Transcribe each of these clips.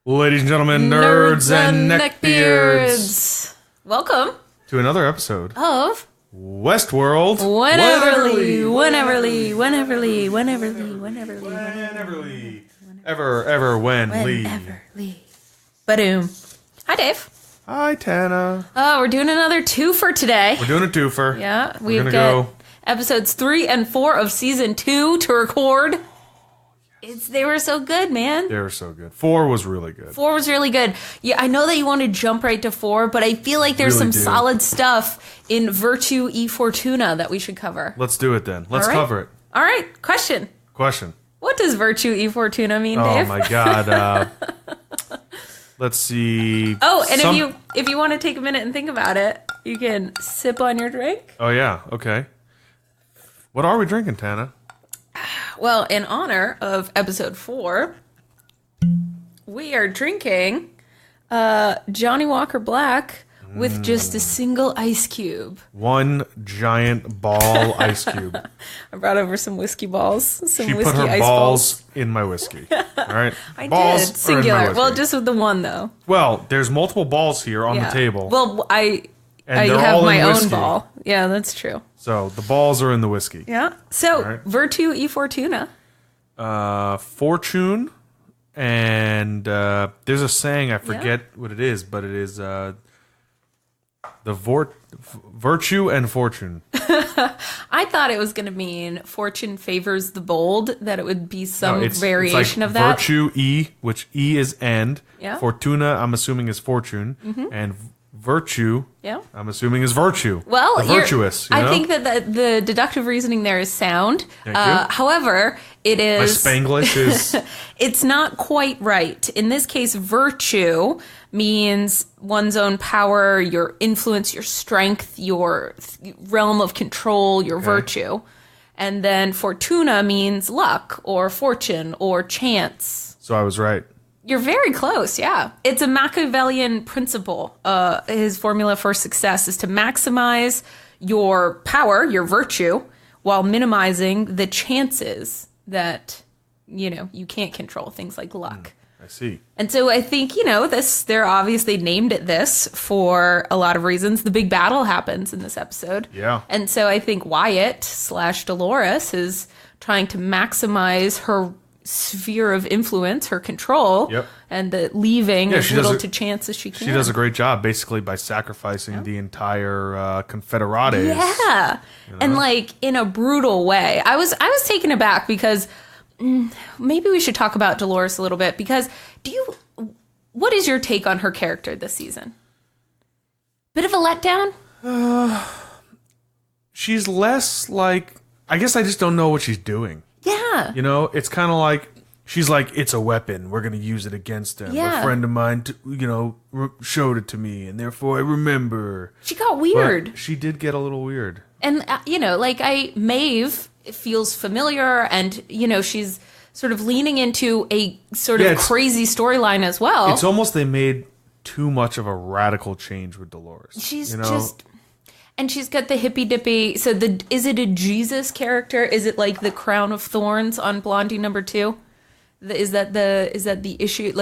Ladies and gentlemen, nerds and neckbeards. Welcome to another episode of Westworld. Wheneverly. Ba-doom. Hi, Dave. Hi, Tana. We're doing another twofer today. We're doing a twofer. Yeah, we've got episodes 3 and 4 of season 2 to record. They were so good, man. They were so good. 4 was really good. 4 was really good. Yeah, I know that you want to jump right to 4, but I feel like there's solid stuff in Virtu e Fortuna that we should cover. Let's do it then. Let's cover it. All right. Question. What does Virtu e Fortuna mean, Dave? Oh, my God. Let's see. Oh, and if you want to take a minute and think about it, you can sip on your drink. Oh, yeah. Okay. What are we drinking, Tana? Well, in honor of episode 4, we are drinking Johnnie Walker Black with just a single ice cube. One giant ball ice cube. I brought over some whiskey balls. She put her balls in my whiskey. All right? I balls did. Singular. Well, just with the one, though. Well, there's multiple balls here on the table. Well, I have my own ball. Yeah, that's true. So the balls are in the whiskey. Yeah. So Virtu e Fortuna. Fortune, and there's a saying, I forget what it is, but it is the virtue and fortune. I thought it was going to mean fortune favors the bold, that it would be some variation like of that. Virtue E, which E is end. Yeah. Fortuna, I'm assuming, is fortune. Mm-hmm. And virtue, I'm assuming, is virtue. Well, virtuous. I think that the deductive reasoning there is sound. Thank you. However, it is... My Spanglish is... It's not quite right. In this case, virtue means one's own power, your influence, your strength, your realm of control, your virtue. And then fortuna means luck or fortune or chance. So I was right. You're very close, yeah. It's a Machiavellian principle. His formula for success is to maximize your power, your virtue, while minimizing the chances that, you can't control, things like luck. I see. And so I think, they're obviously named it this for a lot of reasons. The big battle happens in this episode. Yeah. And so I think Wyatt/Dolores is trying to maximize her sphere of influence, her control, and leaving as little to chance as she can. She does a great job, basically, by sacrificing the entire Confederates. Yeah, and in a brutal way. I was taken aback because maybe we should talk about Dolores a little bit, because what is your take on her character this season? Bit of a letdown? She's less like... I guess I just don't know what she's doing. Yeah. It's kind of like, she's like, it's a weapon. We're going to use it against him. Yeah. A friend of mine, showed it to me, and therefore I remember. She got weird. But she did get a little weird. And, Maeve feels familiar, and, she's sort of leaning into a sort of crazy storyline as well. It's almost they made too much of a radical change with Dolores. She's just... And she's got the hippy dippy. So is it a Jesus character? Is it like the crown of thorns on Blondie number 2? Is that the issue?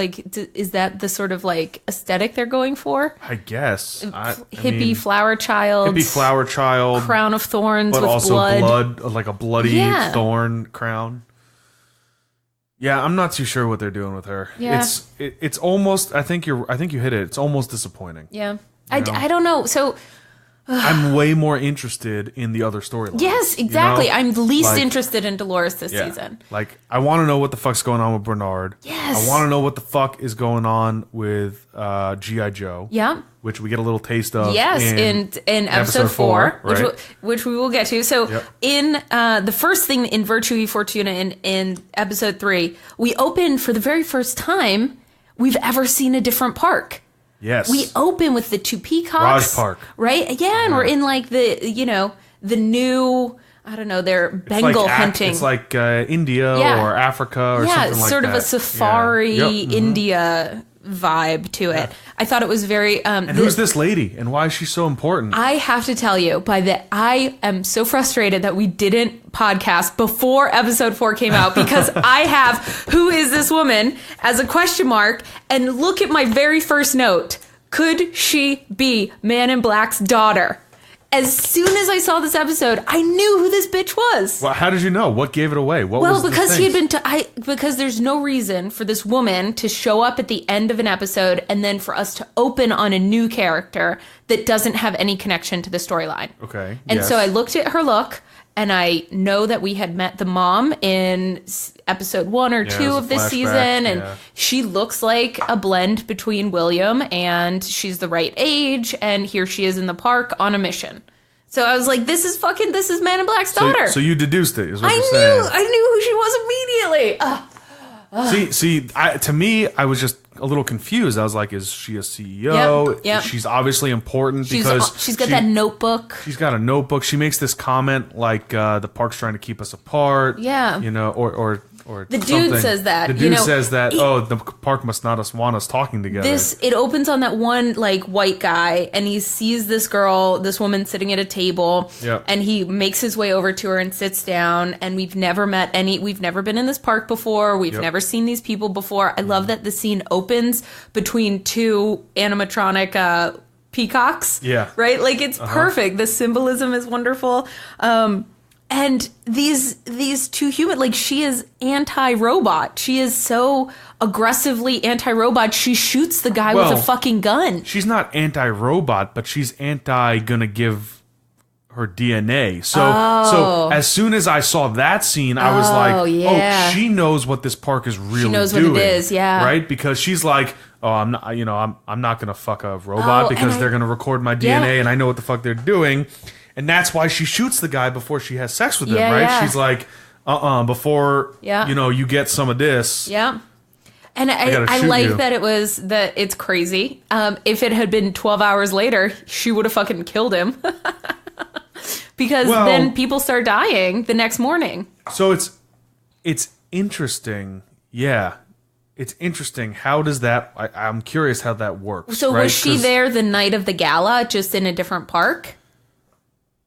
Is that the sort of aesthetic they're going for? I guess. Hippie flower child. Crown of thorns but with also blood, like a bloody thorn crown. Yeah, I'm not too sure what they're doing with her. Yeah. It's almost. I think you hit it. It's almost disappointing. Yeah. I don't know. So. I'm way more interested in the other storyline. Yes, exactly. I'm least interested in Dolores this season. I want to know what the fuck's going on with Bernard. Yes. I want to know what the fuck is going on with G.I. Joe. Yeah. Which we get a little taste of. Yes, in episode 4, right? which we will get to. So in the first thing in Virtue e Fortuna in episode 3, we open for the very first time we've ever seen a different park. Yes. We open with the 2 peacocks. Raj Park. Right? Yeah, and we're in the new, I don't know, they're Bengal hunting. It's like India or Africa or something like that. Yeah, sort of a safari India vibe to it. I thought it was very... and who's this lady? And why is she so important? I have to tell you, I am so frustrated that we didn't podcast before episode 4 came out because I have who is this woman as a question mark, and look at my very first note. Could she be Man in Black's daughter? As soon as I saw this episode, I knew who this bitch was. Well, how did you know? What gave it away? What was because he had been because there's no reason for this woman to show up at the end of an episode and then for us to open on a new character that doesn't have any connection to the storyline. Okay. And so I looked at her look, and I know that we had met the mom in episode 1 or 2 of this season, and she looks like a blend between William, and she's the right age, and here she is in the park on a mission. So I was like, this is Man in Black's daughter. So you deduced it, is what you're saying. I knew who she was immediately. To me, I was just a little confused. I was like, is she a CEO? Yep. She's obviously important because she's got that notebook. She's got a notebook. She makes this comment like the park's trying to keep us apart. Yeah. Or the dude says that. The dude says that, the park must not want us talking together. It opens on that one, like, white guy, and he sees this woman sitting at a table, and he makes his way over to her and sits down, and we've never been in this park before, we've never seen these people before. I love that the scene opens between 2 animatronic peacocks. Yeah. Right? Like, it's perfect. The symbolism is wonderful. And these 2 human, like, she is anti-robot. She is so aggressively anti-robot. She shoots the guy with a fucking gun. She's not anti-robot, but she's gonna give her DNA. So as soon as I saw that scene, I was like, she knows what this park is really doing. She knows what it is, right? Because she's like, I'm not gonna fuck a robot because they're gonna record my DNA, and I know what the fuck they're doing. And that's why she shoots the guy before she has sex with him, right? Yeah. She's like, before, you get some of this. Yeah. And I like that it's crazy. If it had been 12 hours later, she would have fucking killed him. Because then people start dying the next morning. So it's interesting. Yeah. It's interesting. How does that, I'm curious how that works. So was she there the night of the gala, just in a different park?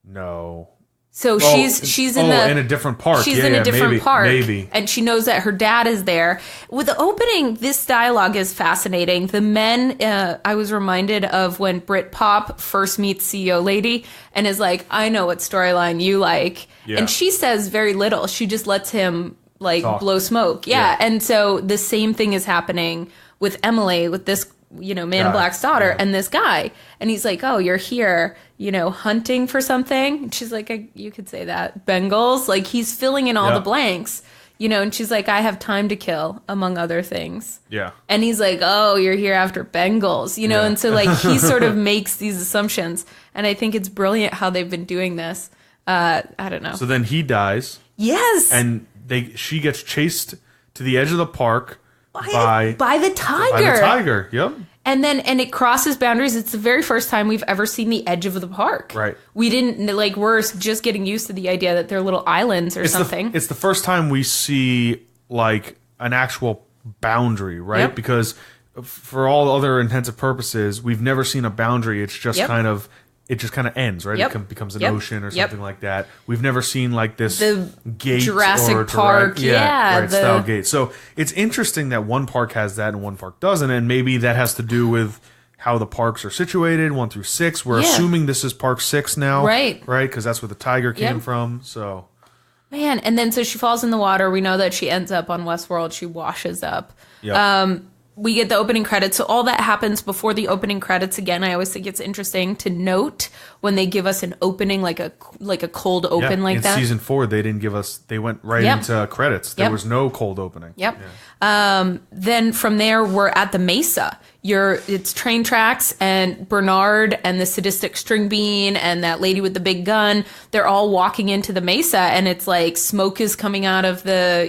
No. So she's in a different park. She's in a different park. Maybe. And she knows that her dad is there. With the opening, this dialogue is fascinating. The men, I was reminded of when Britpop first meets CEO Lady and is like, I know what storyline you like. Yeah. And she says very little. She just lets him blow smoke. Yeah. And so the same thing is happening with Emily, with this, Man in Black's daughter, and this guy. And he's like, oh, you're here, hunting for something? And she's like, you could say that. Bengals? Like, he's filling in all the blanks, and she's like, I have time to kill, among other things. Yeah. And he's like, oh, you're here after Bengals, and so, he sort of makes these assumptions. And I think it's brilliant how they've been doing this. I don't know. So then he dies. Yes. And she gets chased to the edge of the park by the tiger. By the tiger, yep. And it crosses boundaries. It's the very first time we've ever seen the edge of the park. Right. We didn't, we're just getting used to the idea that they're little islands or something. It's the first time we see, an actual boundary, right? Yep. Because for all other intents and purposes, we've never seen a boundary. It's just kind of... It just kind of ends, right? Yep. It becomes an ocean or something like that. We've never seen this gate Jurassic or Park, style gate. So it's interesting that one park has that and one park doesn't, and maybe that has to do with how the parks are situated, 1 through 6. We're assuming this is Park 6 now, right? Right, because that's where the tiger came from. So, man, and then so she falls in the water. We know that she ends up on Westworld. She washes up. Yep. We get the opening credits. So all that happens before the opening credits. Again, I always think it's interesting to note when they give us an opening, like a cold open like that. In season 4, they didn't give us. They went right into credits. There was no cold opening. Yep. Yeah. Then from there, we're at the Mesa. It's train tracks, and Bernard and the sadistic string bean and that lady with the big gun. They're all walking into the Mesa, and it's like smoke is coming out of the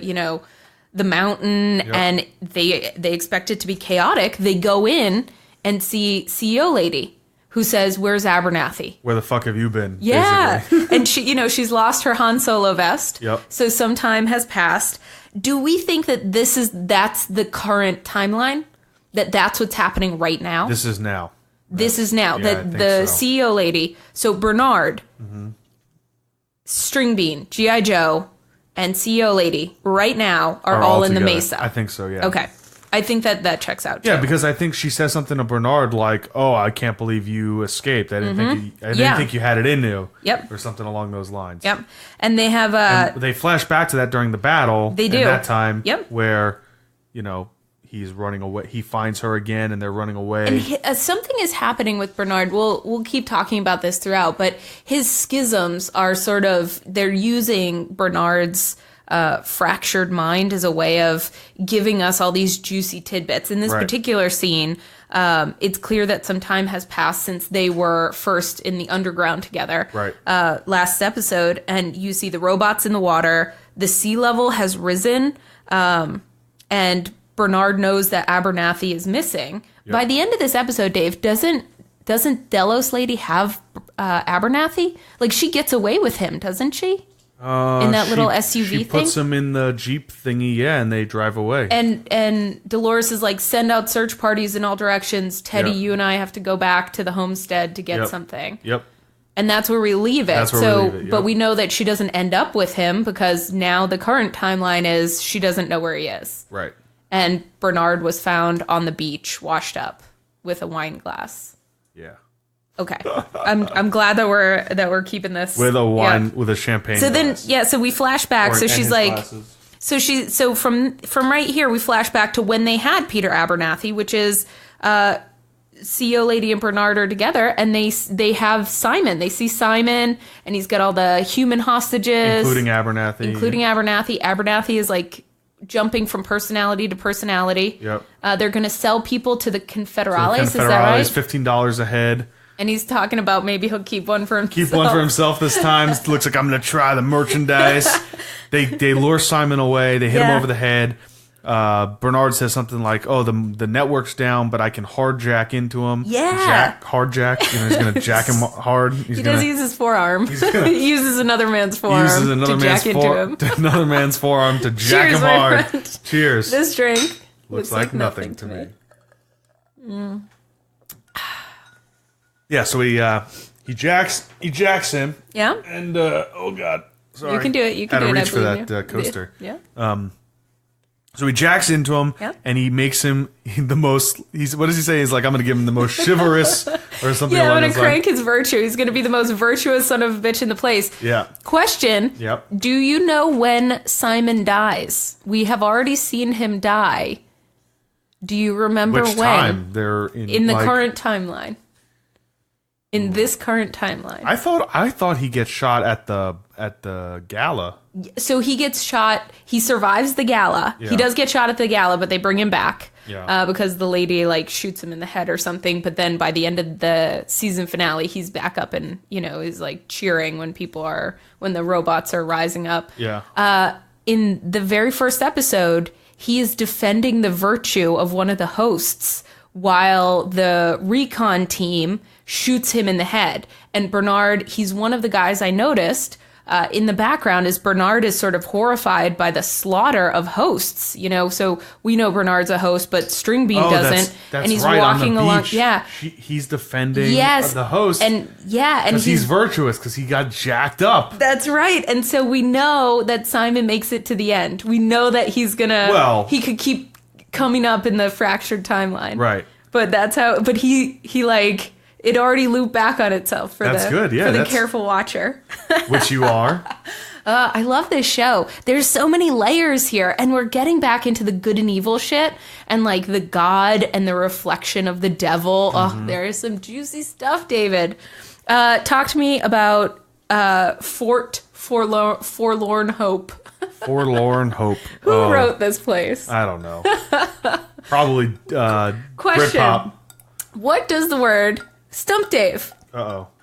the mountain, and they expect it to be chaotic. They go in and see CEO Lady, who says, "Where's Abernathy? Where the fuck have you been?" Yeah, and she, she's lost her Han Solo vest. Yep. So some time has passed. Do we think that that's the current timeline? that's what's happening right now? This is now. This is now. Yeah, The CEO lady. So Bernard, String Bean, G.I. Joe, and CEO lady right now are all in the Mesa. I think so, yeah. Okay. I think that checks out, too. Yeah, because I think she says something to Bernard like, "Oh, I can't believe you escaped. I didn't think you had it in you." Yep. Or something along those lines. Yep. And they have and they flash back to that during the battle. They do. At that time. Yep. Where, he's running away. He finds her again, and they're running away. And something is happening with Bernard. We'll keep talking about this throughout, but his schisms are they're using Bernard's fractured mind as a way of giving us all these juicy tidbits. In this particular scene, it's clear that some time has passed since they were first in the underground together. Right. Last episode, and you see the robots in the water. The sea level has risen, and Bernard knows that Abernathy is missing. Yep. By the end of this episode, Dave, doesn't Delos lady have Abernathy? Like, she gets away with him, doesn't she? In that little SUV thing? She puts him in the Jeep thingy, and they drive away. And Dolores is like, send out search parties in all directions. Teddy, you and I have to go back to the homestead to get something. Yep. And that's where we leave it. That's where we leave it, yep. But we know that she doesn't end up with him because now the current timeline is she doesn't know where he is. Right. And Bernard was found on the beach, washed up with a wine glass. Yeah. Okay, I'm glad that we're keeping this with a wine with a champagne. So glass. So we flash back. So she's like, glasses. so from right here we flash back to when they had Peter Abernathy, which is CEO lady and Bernard are together, and they have Simon. They see Simon, and he's got all the human hostages, including Abernathy. Abernathy is like jumping from personality to personality. Yep. They're going to sell people to the Confederales. Is that right? $15 a head. And he's talking about maybe he'll keep one for himself. Keep one for himself this time. It looks like I'm going to try the merchandise. They lure Simon away. They hit him over the head. Bernard says something like, "Oh, the network's down, but I can hard jack into him." Yeah. Hard jack. He's going to jack him hard. He does use his forearm. He uses another man's forearm to jack into him. Another man's forearm to jack him hard. Friend. Cheers. This drink looks like nothing to me. Yeah, so he jacks him. Yeah. And oh god, sorry. You can do it. You can do it. Had to reach for that coaster. Yeah. So he jacks into him, and he makes him the most. What does he say? He's like, I'm going to give him the most chivalrous or something. Yeah, I'm going to crank his virtue. He's going to be the most virtuous son of a bitch in the place. Yeah. Question. Yep. Do you know when Simon dies? We have already seen him die. Do you remember which when? Time? They're in the current timeline. In this current timeline. I thought he gets shot at the gala. So he gets shot. He survives the gala. Yeah. He does get shot at the gala, but they bring him back because the lady shoots him in the head or something. But then by the end of the season finale, he's back up and is cheering when the robots are rising up. Yeah. In the very first episode, he is defending the virtue of one of the hosts while the recon team shoots him in the head. And Bernard, he's one of the guys I noticed in the background is Bernard is sort of horrified by the slaughter of hosts, so we know Bernard's a host, but String Bean doesn't. That's and he's right, walking along. Beach. Yeah. He's defending the host. And because he's virtuous because he got jacked up. That's right. And so we know that Simon makes it to the end. We know that he's he could keep coming up in the fractured timeline. Right. But that's how, but he it already looped back on itself for the careful watcher. Which you are. I love this show. There's so many layers here, and we're getting back into the good and evil shit, and the God and the reflection of the devil. Mm-hmm. Oh, there is some juicy stuff, David. Talk to me about Forlorn Hope. Forlorn Hope. Who wrote this place? I don't know. Probably Question. Britpop. What does the word Stump Dave?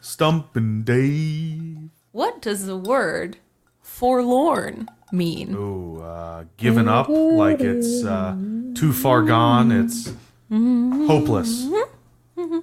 Stumpin' Dave. What does the word forlorn mean? Ooh, given up, like it's too far gone. It's hopeless. Mm-hmm.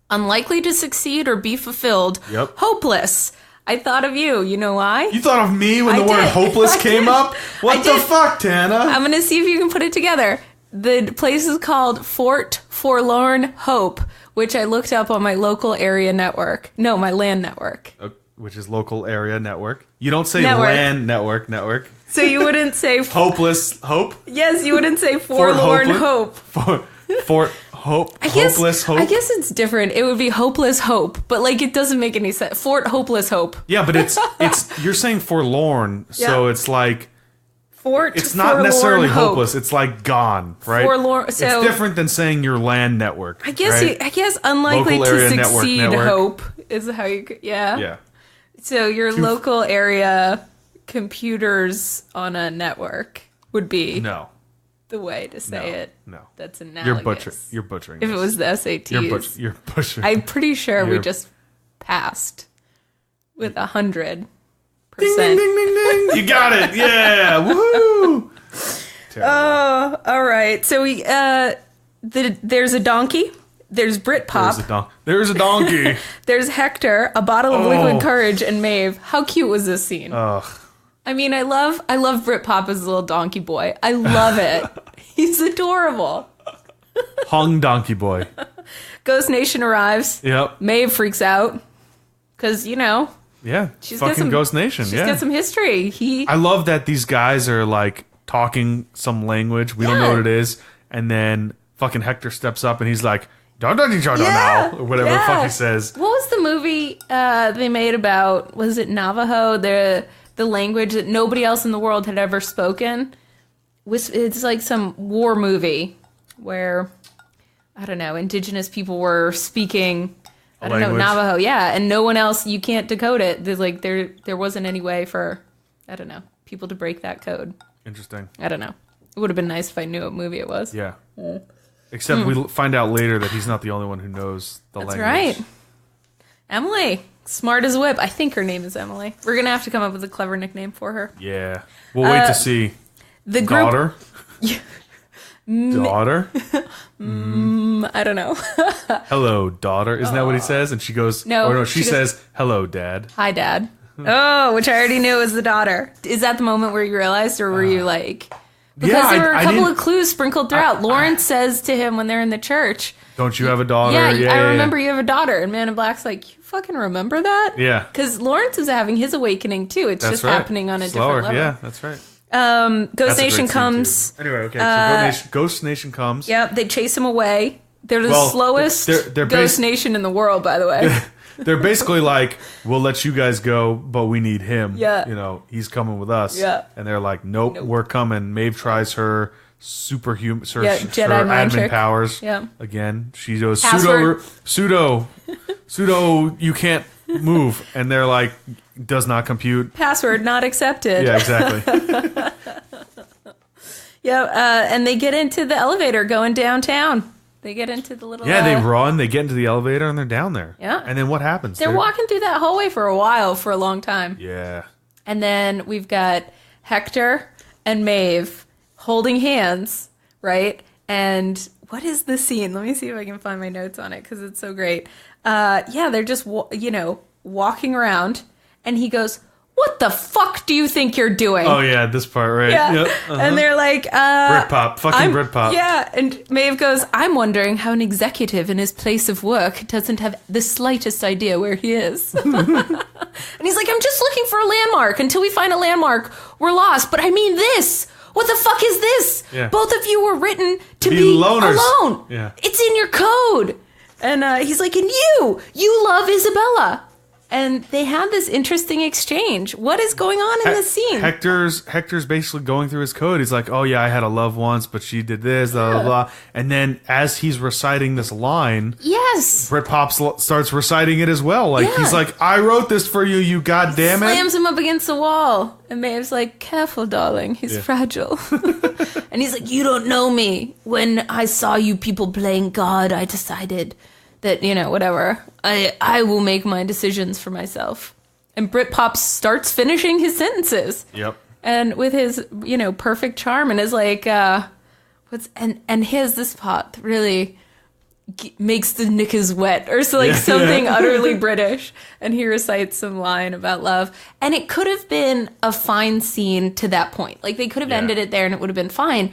Unlikely to succeed or be fulfilled. Yep. Hopeless. I thought of you. You know why? You thought of me when the word hopeless came up? What the fuck, Tana? I'm going to see if you can put it together. The place is called Fort Forlorn Hope, which I looked up on my local area network. No, my land network. Which is local area network. You don't say Network. land network. So you wouldn't say... Hopeless hope? Yes, you wouldn't say Forlorn Hope. Fort Hope. Hopeless hope? I guess it's different. It would be Hopeless Hope, but like it doesn't make any sense. Fort Hopeless Hope. Yeah, but it's you're saying forlorn, so it's like... It's not necessarily Hope. hopeless. It's like gone, right? Forlorn. So it's different than saying your land network. I guess right? I guess unlikely Local area to succeed. network. Hope is how you. Yeah. Yeah. So your local area computers on a network would be the way to say it. No. That's analogous. You're butchering. If it was the SATs, you're butchering. I'm pretty sure we just passed with 100%. Ding, ding, ding, ding, ding. You got it. Yeah. Woohoo. Oh, all right. So we there's a donkey. There's Britpop. There's a donkey. There's Hector, a bottle of liquid courage, and Maeve. How cute was this scene? Ugh. I mean, I love Britpop as a little donkey boy. I love it. He's adorable. Hung donkey boy. Ghost Nation arrives. Yep. Maeve freaks out because Yeah, she's fucking got some, Ghost Nation. She's got some history. I love that these guys are like talking some language. We don't know what it is, and then fucking Hector steps up and he's like, "Don't touch each other now," or whatever the fuck he says. What was the movie they made about? Was it Navajo? The language that nobody else in the world had ever spoken. It's like some war movie where I don't know, indigenous people were speaking. I don't know, Navajo, and no one else, you can't decode it. There's like there wasn't any way for, I don't know, people to break that code. Interesting. I don't know. It would have been nice if I knew what movie it was. Yeah. Except we find out later that he's not the only one who knows the language. That's right. Emily, smart as a whip. I think her name is Emily. We're going to have to come up with a clever nickname for her. Yeah. We'll wait to see. The group, daughter? Daughter? I don't know. Hello, daughter. Isn't that what he says? And she goes, she says, hello, dad. Hi, dad. Oh, which I already knew was the daughter. Is that the moment where you realized, or were you like... Because there were a couple of clues sprinkled throughout. Lawrence says to him when they're in the church... Don't you have a daughter? Yeah, I remember you have a daughter. And Man in Black's like, you fucking remember that? Yeah. Because Lawrence is having his awakening, too. It's just happening on a different level. Yeah, that's right. Ghost Nation comes. Anyway, okay, so Ghost Nation comes. Yep, they chase him away. They're the slowest Ghost Nation in the world, by the way. They're basically like, we'll let you guys go, but we need him. Yeah. He's coming with us. Yeah. And they're like, nope. We're coming. Maeve tries her superhuman, her Jedi admin trick. powers. Yeah. Again, she goes, Password. pseudo, you can't move. And they're like, does not compute. Password not accepted. Yeah, exactly. And they get into the elevator going downtown. They get into the little... Yeah, they run, they get into the elevator, and they're down there. Yeah. And then what happens? They're walking through that hallway for a long time. Yeah. And then we've got Hector and Maeve holding hands, right? And what is the scene? Let me see if I can find my notes on it, because it's so great. They're just, walking around, and he goes... What the fuck do you think you're doing? Oh, yeah, this part, right? Yeah. Yep. And they're like, Britpop. Fucking Britpop. Yeah. And Maeve goes, I'm wondering how an executive in his place of work doesn't have the slightest idea where he is. And he's like, I'm just looking for a landmark. Until we find a landmark, we're lost. But I mean this. What the fuck is this? Yeah. Both of you were written to be loners. alone. Yeah. It's in your code. And he's like, and you love Isabella. And they have this interesting exchange. What is going on in this scene? Hector's basically going through his code. He's like, oh yeah, I had a love once, but she did this, blah, blah, blah. And then as he's reciting this line, yes, Britpop starts reciting it as well. Like he's like, I wrote this for you, you goddamn it. Slams him up against the wall. And Maeve's like, careful, darling. He's fragile. And he's like, you don't know me. When I saw you people playing God, I decided... that, whatever. I will make my decisions for myself. And Britpop starts finishing his sentences. Yep. And with his, perfect charm and is like, here's this part that really makes the knickers wet or so, something utterly British. And he recites some line about love. And it could have been a fine scene to that point. Like they could have ended it there and it would have been fine.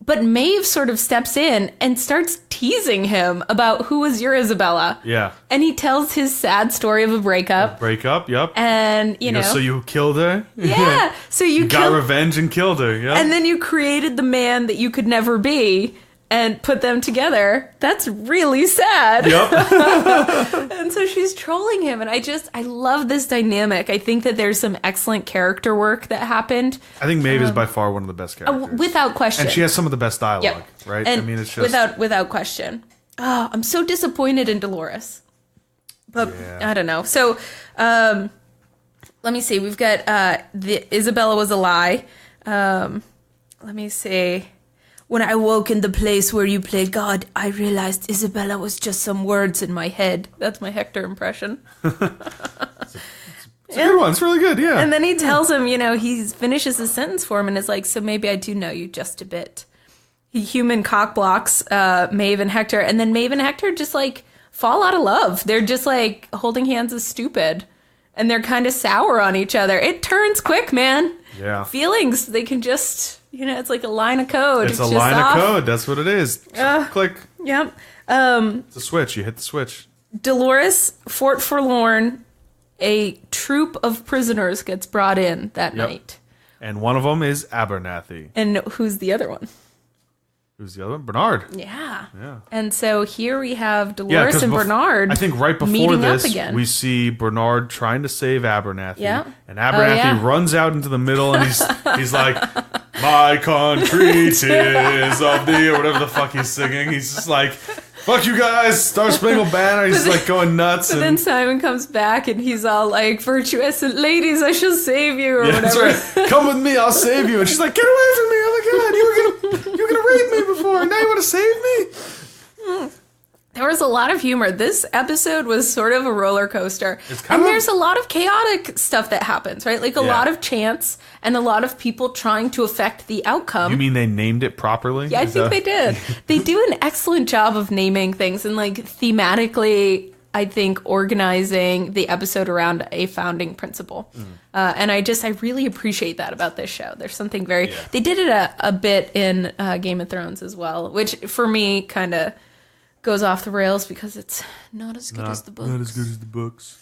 But Maeve sort of steps in and starts teasing him about who was your Isabella. Yeah. And he tells his sad story of a breakup. Yep. And, you know. So you killed her? Yeah. So you got revenge and killed her. Yeah. And then you created the man that you could never be and put them together. That's really sad. Yep. And so she's trolling him. And I love this dynamic. I think that there's some excellent character work that happened. I think Maeve is by far one of the best characters. Without question. And she has some of the best dialogue, right? And I mean, it's just... Without question. Oh, I'm so disappointed in Dolores. But I don't know. So, let me see. We've got the Isabella was a lie. Let me see. When I woke in the place where you played God, I realized Isabella was just some words in my head. That's my Hector impression. It's a good one. It's really good, yeah. And then he tells him, you know, he finishes his sentence for him and is like, so maybe I do know you just a bit. He human cock blocks Maeve and Hector, and then Maeve and Hector just, like, fall out of love. They're just, like, holding hands is stupid. And they're kind of sour on each other. It turns quick, man. Yeah. Feelings, they can just... You know, it's like a line of code. It's a line of code. That's what it is. Click. Yep. It's a switch. You hit the switch. Dolores, Fort Forlorn, a troop of prisoners gets brought in that night. And one of them is Abernathy. And who's the other one? Who's the other one? Bernard. Yeah. And so here we have Dolores and Bernard. I think right before this, again. we see Bernard trying to save Abernathy. Yeah. And Abernathy runs out into the middle, and he's like, my country 'tis of thee, or whatever the fuck he's singing. He's just like, fuck you guys, Star Spangled Banner. He's like going nuts. And then Simon comes back, and he's all like, virtuous ladies, I shall save you, or whatever. That's right. Come with me, I'll save you. And she's like, get away from me. Oh my God, you were gonna rape me before, and now you want to save me? There was a lot of humor. This episode was sort of a roller coaster. And there's a lot of chaotic stuff that happens, right? Like a lot of chance and a lot of people trying to affect the outcome. You mean they named it properly? Yeah, I think they did. They do an excellent job of naming things and like thematically, I think, organizing the episode around a founding principle. And I really appreciate that about this show. There's something very... Yeah. They did it a bit in Game of Thrones as well, which for me kind of... goes off the rails because it's not as good as the books. Not as good as the books.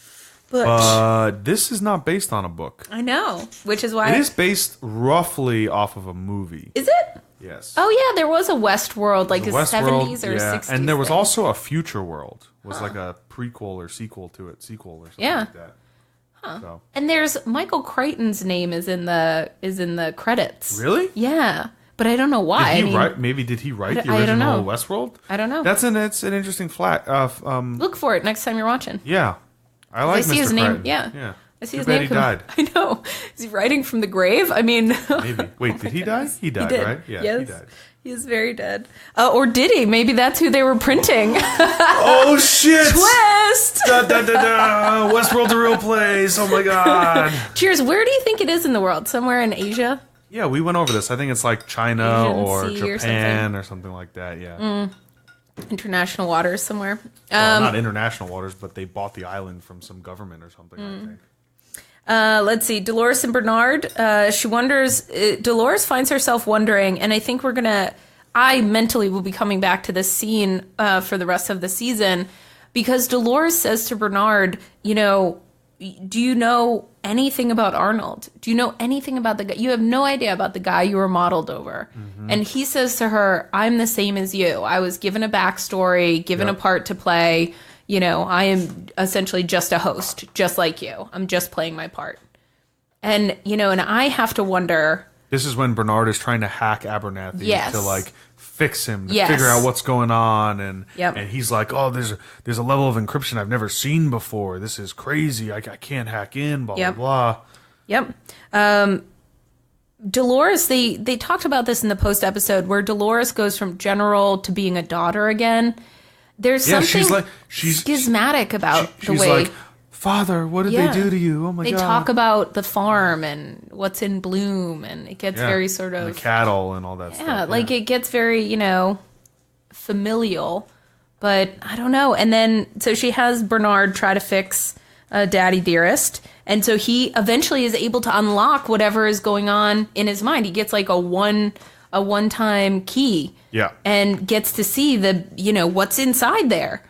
But this is not based on a book. I know, which is why... It is based roughly off of a movie. Is it? Yes. Oh, yeah, there was a Westworld, like a 70s or 60s. And there was also a Future World. Was like a prequel or sequel to it. Sequel or something like that. Huh. So. And there's... Michael Crichton's name is in the credits. Really? Yeah. But I don't know why. Did he write the original Westworld? I don't know. It's an interesting flat. Look for it next time you're watching. Yeah, I like. I see his name. Yeah. I see his name. He died. I know. Is he writing from the grave? I mean, maybe. Wait, did he die? He died, right? Yeah, yes. He died. He is very dead. Or did he? Maybe that's who they were printing. Oh shit! Twist! Westworld's a real place. Oh my god. Cheers. Where do you think it is in the world? Somewhere in Asia? Yeah, we went over this. I think it's like China or Japan or something like that. Yeah. International waters somewhere. Well, not international waters, but they bought the island from some government or something, I think. Let's see. Dolores and Bernard. She wonders. Dolores finds herself wondering, and I think I mentally will be coming back to this scene for the rest of the season, because Dolores says to Bernard, do you know anything about Arnold? Do you know anything about the guy? You have no idea about the guy you were modeled over. Mm-hmm. And he says to her, I'm the same as you. I was given a backstory, given a part to play. I am essentially just a host, just like you. I'm just playing my part. And, and I have to wonder. This is when Bernard is trying to hack Abernathy to fix him, to figure out what's going on, and he's like, oh, there's a level of encryption I've never seen before. This is crazy. I can't hack in. Blah blah blah. Dolores, they talked about this in the post episode where Dolores goes from general to being a daughter again. There's something she's schismatic about the way. She's like, Father, what did they do to you? Oh my God. They talk about the farm and what's in bloom, and it gets very sort of... And the cattle and all that stuff. Yeah, like it gets very, familial, but I don't know. And then, so she has Bernard try to fix Daddy Dearest, and so he eventually is able to unlock whatever is going on in his mind. He gets like a a one-time key. Yeah. And gets to see what's inside there.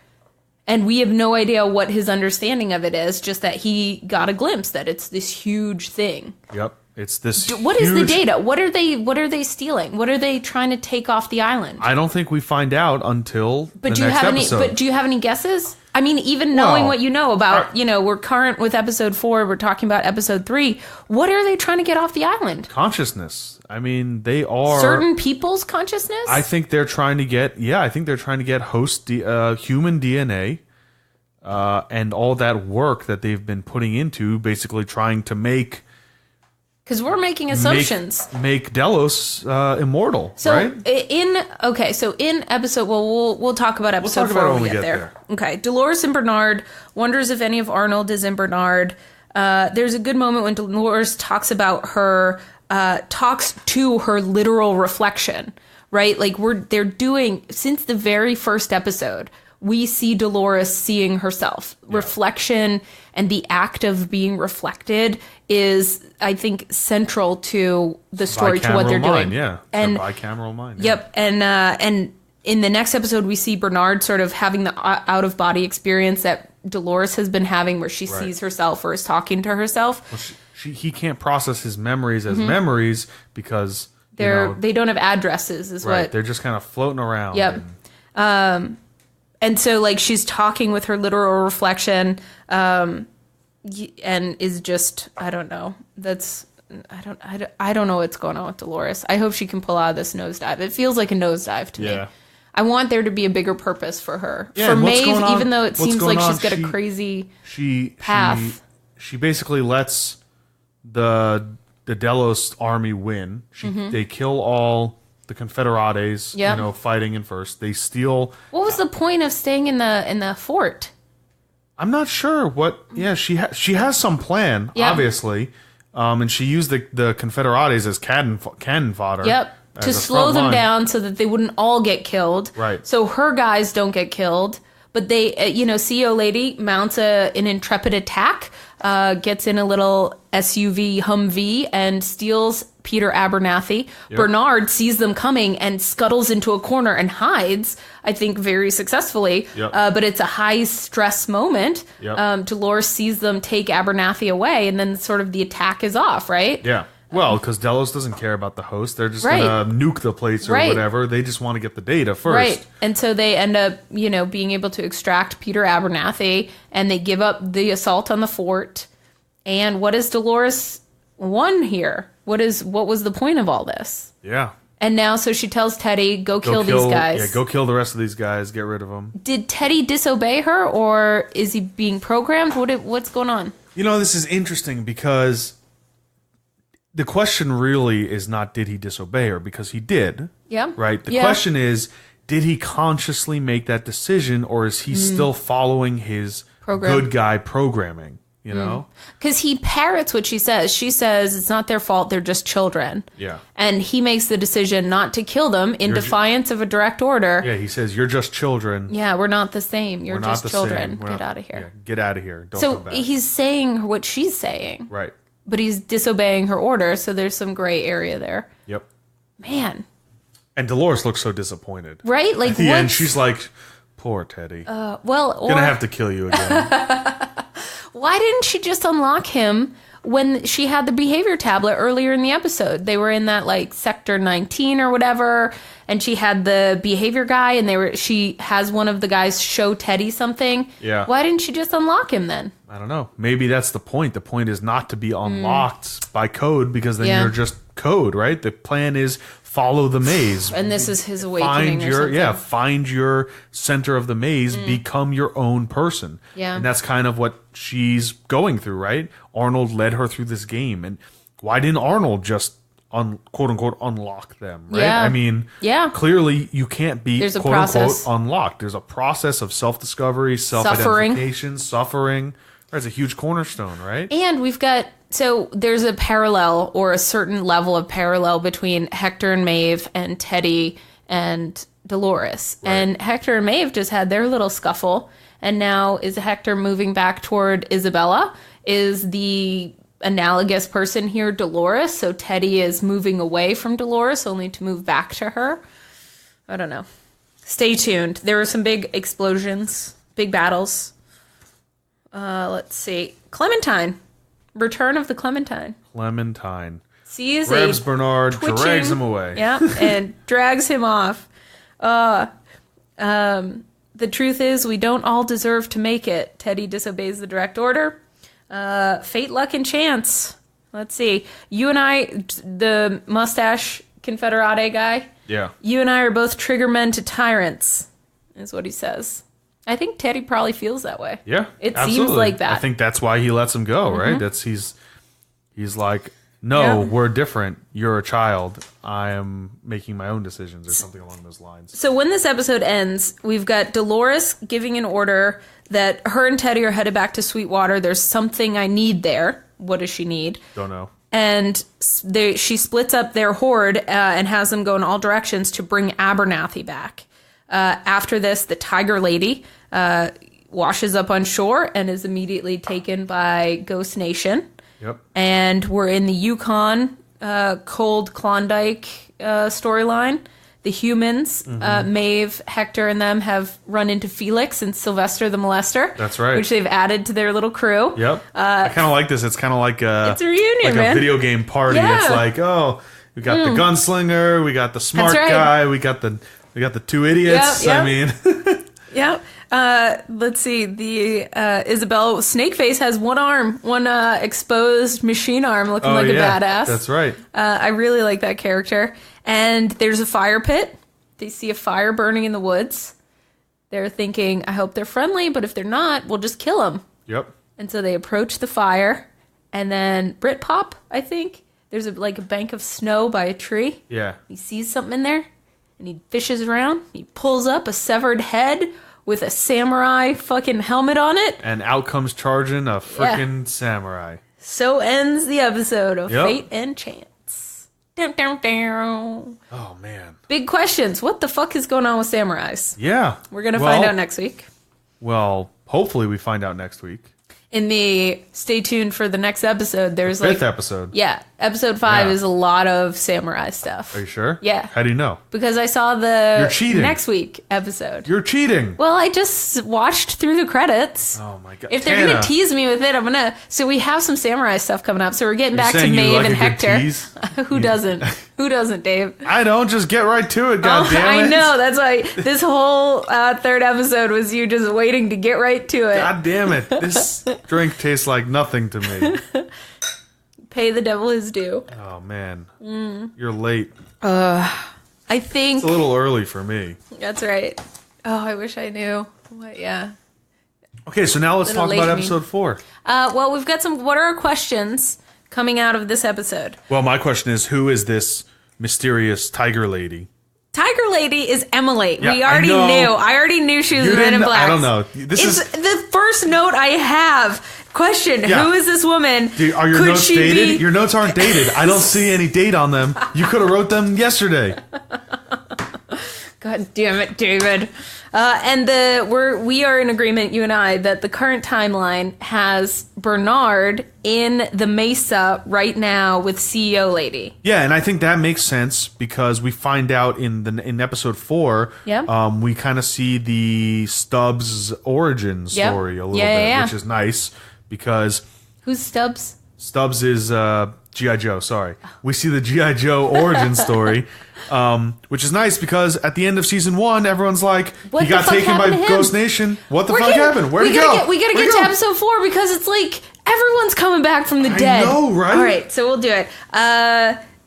And we have no idea what his understanding of it is, just that he got a glimpse that it's this huge thing. Yep. It's this What is the data? What are they stealing? What are they trying to take off the island? I don't think we find out until the next episode. But do you have any guesses? I mean, even knowing what you know about, we're current with episode 4, we're talking about episode 3. What are they trying to get off the island? Consciousness. I mean, they are certain people's consciousness. I think they're trying to get host human DNA, and all that work that they've been putting into basically trying to make. Because we're making assumptions. Make Delos immortal, so right? In episode, we'll talk about episode 4 when we get there. Okay, Dolores and Bernard wonders if any of Arnold is in Bernard. There's a good moment when Dolores talks about talks to her literal reflection, right? Like they're doing, since the very first episode, we see Dolores seeing herself. Yeah. Reflection and the act of being reflected is, I think, central to the story, to what they're doing. Yeah, and bicameral mind. Yep, and in the next episode, we see Bernard sort of having the out-of-body experience that Dolores has been having, where she sees herself or is talking to herself. Well, he can't process his memories as memories because they don't have addresses. They're just kind of floating around. Yep. And so, like, she's talking with her literal reflection, and is just, I don't know. I don't know what's going on with Dolores. I hope she can pull out of this nosedive. It feels like a nosedive to me. I want there to be a bigger purpose for her. Yeah, for Maeve, even though it seems like she's got a crazy path. She basically lets the Delos army win. They kill all the Confederates, fighting in first. They steal. What was the point of staying in the fort? I'm not sure what. Yeah, she has some plan, obviously, and she used the Confederates as cannon fodder. Yep, to slow them down so that they wouldn't all get killed. Right. So her guys don't get killed, but they, CEO lady mounts an intrepid attack, gets in a little SUV Humvee and steals Peter Abernathy. Yep. Bernard sees them coming and scuttles into a corner and hides, I think very successfully. Yep. But it's a high stress moment. Yep. Dolores sees them take Abernathy away, and then sort of the attack is off, right? Yeah. Well, because Delos doesn't care about the host. They're just going to nuke the place or whatever. They just want to get the data first. Right. And so they end up, being able to extract Peter Abernathy, and they give up the assault on the fort. And what is Dolores won here? What was the point of all this? Yeah. And now, so she tells Teddy, go kill these guys. Yeah, go kill the rest of these guys. Get rid of them. Did Teddy disobey her, or is he being programmed? What's going on? This is interesting because the question really is not did he disobey her, because he did. Yeah. Right? The question is, did he consciously make that decision, or is he still following his good guy programming? Because he parrots what she says. She says it's not their fault, they're just children. Yeah. And he makes the decision not to kill them in defiance of a direct order. Yeah, he says, you're just children. Yeah, we're not the same. You're just children. Get out of here. Yeah, get out of here. Don't come back. He's saying what she's saying. Right. But he's disobeying her order, so there's some gray area there. Yep. Man. And Dolores looks so disappointed. Right? Like, at the end, she's like, poor Teddy. Gonna have to kill you again. Why didn't she just unlock him when she had the behavior tablet earlier in the episode? They were in that, like, sector 19 or whatever, and she had the behavior guy, and she has one of the guys show Teddy something. Yeah. Why didn't she just unlock him then? I don't know. Maybe that's the point. The point is not to be unlocked by code, because then you're just code, right? The plan is follow the maze. And this is his awakening find your center of the maze, become your own person. Yeah. And that's kind of what she's going through, right? Arnold led her through this game. And why didn't Arnold just quote unquote unlock them, right? Yeah. I mean, clearly you can't be quote unquote unlocked. There's a process of self-discovery, self-identification, suffering. That's a huge cornerstone, right? And there's a parallel, or a certain level of parallel, between Hector and Maeve and Teddy and Dolores. Right. And Hector and Maeve just had their little scuffle. And now is Hector moving back toward Isabella? Is the analogous person here, Dolores. So Teddy is moving away from Dolores, only to move back to her. I don't know. Stay tuned. There were some big explosions, big battles. Let's see. Clementine. Return of the Clementine. Clementine. Sees grabs Bernard, drags him away. Yeah, and drags him off. The truth is, we don't all deserve to make it. Teddy disobeys the direct order. Fate, luck, and chance. Let's see. You and I, the mustache Confederate guy. Yeah. You and I are both trigger men to tyrants, is what he says. I think Teddy probably feels that way. Yeah, it seems like that. I think that's why he lets him go, right? That's he's like, no, we're different. You're a child. I am making my own decisions, or something along those lines. So when this episode ends, we've got Dolores giving an order that her and Teddy are headed back to Sweetwater. There's something I need there. What does she need? Don't know. And she splits up their horde and has them go in all directions to bring Abernathy back. After this, the Tiger Lady washes up on shore and is immediately taken by Ghost Nation. Yep. And we're in the Yukon, cold Klondike storyline. The humans, Maeve, Hector, and them have run into Felix and Sylvester the Molester. That's right. Which they've added to their little crew. Yep. I kind of like this. It's kind of like it's a reunion, like man. A video game party. Yeah. It's like, oh, we got the gunslinger, we got the smart guy, we got the two idiots. Yep. I mean, yep. Let's see. The Isabel Snakeface has one arm, one exposed machine arm, looking like a badass. That's right. I really like that character. And there's a fire pit. They see a fire burning in the woods. They're thinking, I hope they're friendly, but if they're not, we'll just kill them. Yep. And so they approach the fire, and then Britpop, I think, there's a bank of snow by a tree. Yeah. He sees something in there, and he fishes around. He pulls up a severed head with a samurai fucking helmet on it. And out comes charging a freaking samurai. So ends the episode of Fate and Chance. Down, down, down. Oh, man. Big questions. What the fuck is going on with samurais? Yeah. We're going to find out next week. Well, hopefully we find out next week. In the stay tuned for the next episode, there's fifth episode. Yeah. Episode 5 is a lot of samurai stuff. Are you sure? Yeah. How do you know? Because I saw the You're cheating. next week episode. You're cheating. Well, I just watched through the credits. Oh my god. If they're going to tease me with it, I'm going to... So we have some samurai stuff coming up. So we're getting back to Maeve and Hector. Who doesn't? Who doesn't, Dave? I don't. Just get right to it, goddammit. I know. That's why this whole third episode was you just waiting to get right to it. God damn it. This drink tastes like nothing to me. Pay the devil his due. Oh, man. You're late. I think... It's a little early for me. That's right. Oh, I wish I knew. What? Yeah. Okay, so now let's talk about episode 4. Well, we've got some... What are our questions coming out of this episode? Well, my question is, who is this mysterious tiger lady? Tiger Lady is Emily. Yeah, we already knew. I already knew she was Men in Black. I don't know. This is the first note I have. Question, who is this woman? Are your notes dated? Your notes aren't dated. I don't see any date on them. You could have wrote them yesterday. God damn it, David. And we are in agreement, you and I, that the current timeline has Bernard in the Mesa right now with CEO Lady. Yeah, and I think that makes sense because we find out in episode 4, we kind of see the Stubbs origin story a little bit, which is nice because... Who's Stubbs? Stubbs is G.I. Joe, sorry. We see the G.I. Joe origin story, which is nice because at the end of season 1, everyone's like, he got taken by Ghost Nation. What the fuck happened? Where'd he go? We gotta get to episode 4 because it's like everyone's coming back from the dead. I know, right? All right, so we'll do it.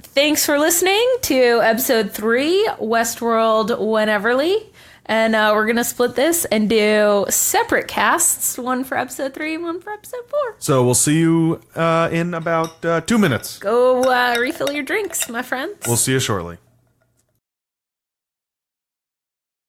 Thanks for listening to episode 3, Westworld Wheneverly. And we're going to split this and do separate casts, one for episode 3 and one for episode 4. So we'll see you in about 2 minutes. Go refill your drinks, my friends. We'll see you shortly.